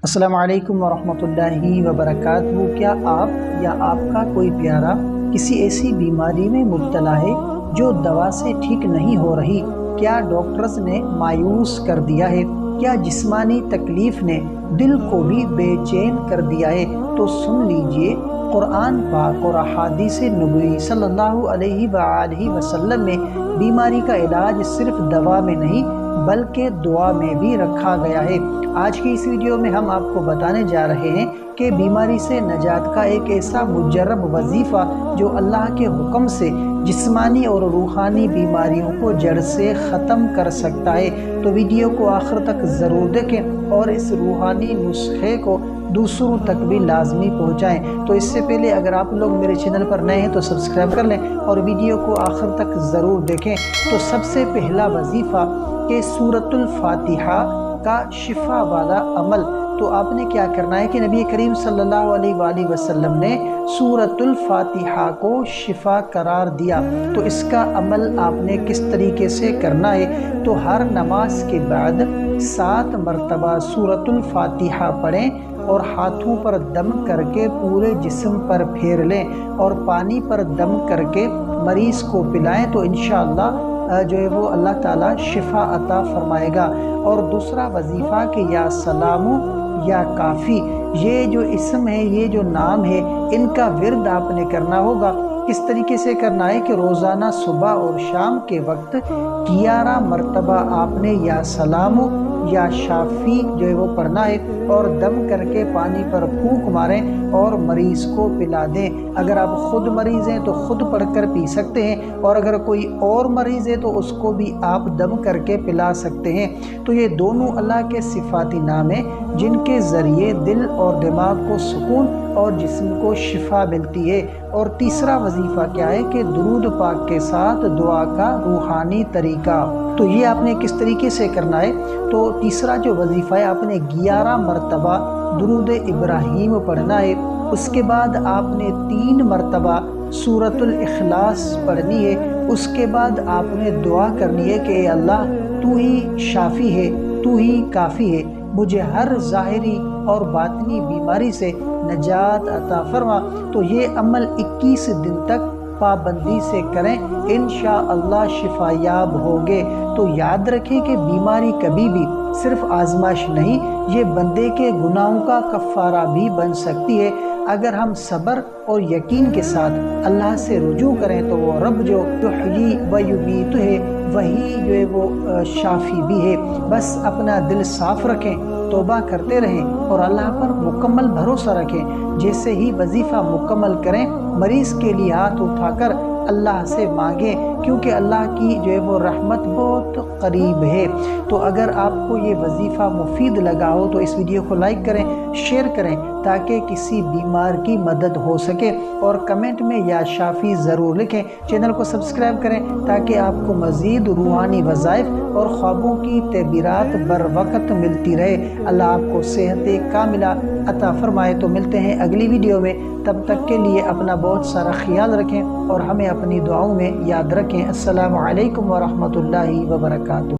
السلام علیکم ورحمۃ اللہ وبرکاتہ۔ کیا آپ یا آپ کا کوئی پیارا کسی ایسی بیماری میں مبتلا ہے جو دوا سے ٹھیک نہیں ہو رہی؟ کیا ڈاکٹرز نے مایوس کر دیا ہے؟ کیا جسمانی تکلیف نے دل کو بھی بے چین کر دیا ہے؟ تو سن لیجئے، قرآن پاک اور احادیث نبوی صلی اللہ علیہ وآلہ وسلم میں بیماری کا علاج صرف دوا میں نہیں بلکہ دعا میں بھی رکھا گیا ہے۔ آج کی اس ویڈیو میں ہم آپ کو بتانے جا رہے ہیں کہ بیماری سے نجات کا ایک ایسا مجرب وظیفہ جو اللہ کے حکم سے جسمانی اور روحانی بیماریوں کو جڑ سے ختم کر سکتا ہے۔ تو ویڈیو کو آخر تک ضرور دیکھیں اور اس روحانی نسخے کو دوسروں تک بھی لازمی پہنچائیں۔ تو اس سے پہلے اگر آپ لوگ میرے چینل پر نئے ہیں تو سبسکرائب کر لیں اور ویڈیو کو آخر تک ضرور دیکھیں۔ تو سب سے پہلا وظیفہ کہ سورۃ الفاتحہ کا شفا والا عمل۔ تو آپ نے کیا کرنا ہے کہ نبی کریم صلی اللہ علیہ وآلہ وسلم نے سورۃ الفاتحہ کو شفا قرار دیا۔ تو اس کا عمل آپ نے کس طریقے سے کرنا ہے؟ تو ہر نماز کے بعد 7 مرتبہ سورۃ الفاتحہ پڑھیں اور ہاتھوں پر دم کر کے پورے جسم پر پھیر لیں اور پانی پر دم کر کے مریض کو پلائیں، تو انشاءاللہ جو ہے وہ اللہ تعالیٰ شفا عطا فرمائے گا۔ اور دوسرا وظیفہ کہ یا سلام یا کافی، یہ جو اسم ہے، یہ جو نام ہے، ان کا ورد آپ نے کرنا ہوگا۔ کس طریقے سے کرنا ہے کہ روزانہ صبح اور شام کے وقت 11 مرتبہ آپ نے یا سلام یا شافی جو ہے وہ پڑھنا ہے اور دم کر کے پانی پر پھونک ماریں اور مریض کو پلا دیں۔ اگر آپ خود مریض ہیں تو خود پڑھ کر پی سکتے ہیں، اور اگر کوئی اور مریض ہے تو اس کو بھی آپ دم کر کے پلا سکتے ہیں۔ تو یہ دونوں اللہ کے صفاتی نام ہیں جن کے ذریعے دل اور دماغ کو سکون اور جسم کو شفا ملتی ہے۔ اور تیسرا وظیفہ کیا ہے کہ درود پاک کے ساتھ دعا کا روحانی طریقہ۔ تو یہ آپ نے کس طریقے سے کرنا ہے؟ تو تیسرا جو وظیفہ ہے، آپ نے 11 مرتبہ درود ابراہیم پڑھنا ہے۔ اس کے بعد آپ نے 3 مرتبہ سورۃ الاخلاص پڑھنی ہے۔ اس کے بعد آپ نے دعا کرنی ہے کہ اے اللہ، تو ہی شافی ہے، تو ہی کافی ہے، مجھے ہر ظاہری اور باطنی بیماری سے نجات عطا فرما۔ تو یہ عمل 21 دن تک پابندی سے کریں، انشاءاللہ شفا یاب ہوگے۔ تو یاد رکھیں کہ بیماری کبھی بھی صرف آزمائش نہیں، یہ بندے کے گناہوں کا کفارہ بھی بن سکتی ہے۔ اگر ہم صبر اور یقین کے ساتھ اللہ سے رجوع کریں تو وہ رب جو یحیی و یمیت ہے، وہی جو ہے وہ شافی بھی ہے۔ بس اپنا دل صاف رکھیں، توبہ کرتے رہیں اور اللہ پر مکمل بھروسہ رکھیں۔ جیسے ہی وظیفہ مکمل کریں، مریض کے لیے ہاتھ اٹھا کر اللہ سے مانگیں، کیونکہ اللہ کی جو ہے وہ رحمت بہت قریب ہے۔ تو اگر آپ کو یہ وظیفہ مفید لگا ہو تو اس ویڈیو کو لائک کریں، شیئر کریں تاکہ کسی بیمار کی مدد ہو سکے، اور کمنٹ میں یا شافی ضرور لکھیں۔ چینل کو سبسکرائب کریں تاکہ آپ کو مزید روحانی وظائف اور خوابوں کی تعبیرات بر وقت ملتی رہے۔ اللہ آپ کو صحت کاملہ عطا فرمائے۔ تو ملتے ہیں اگلی ویڈیو میں، تب تک کے لیے اپنا بہت سارا خیال رکھیں اور ہمیں اپنی دعاؤں میں یاد رکھیں۔ السلام علیکم ورحمۃ اللہ وبرکاتہ۔